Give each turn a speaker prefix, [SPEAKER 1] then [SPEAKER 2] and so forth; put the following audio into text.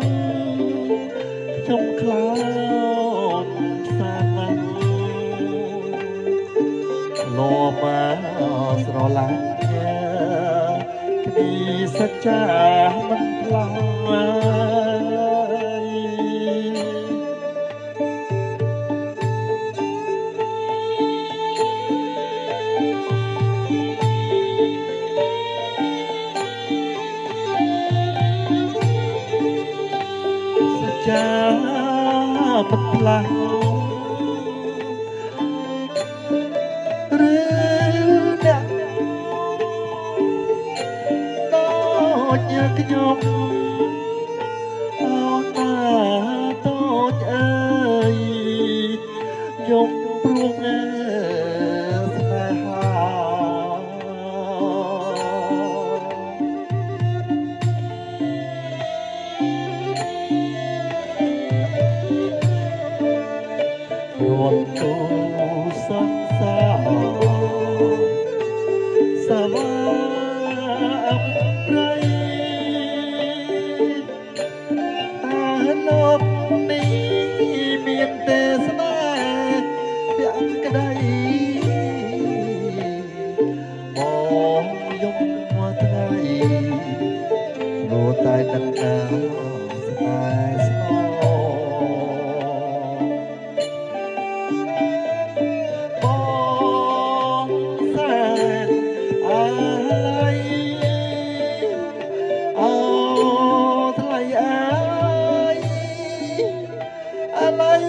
[SPEAKER 1] ខ្ញុំខ្លាចសាណាស់លោមកស្រឡាញ់គ្នាសច្ចាមិនផ្លាយសច្ចាមិនផ្លាស់ឬអ្នកដូចខ្ញុំអូនណាតូចអើយខ្ញុំព្រួងស្នេហារត់ទូសង្សារសវាអប្រៃតាលោកនេះមានទេស្នេហ៍ទាំងក្តីបងយំមួយថ្ងៃនោះតែដឹងថាស្នេហ៍ស្នងបងសែនអាឡ័យអូថ្លៃអើយអាឡ័យ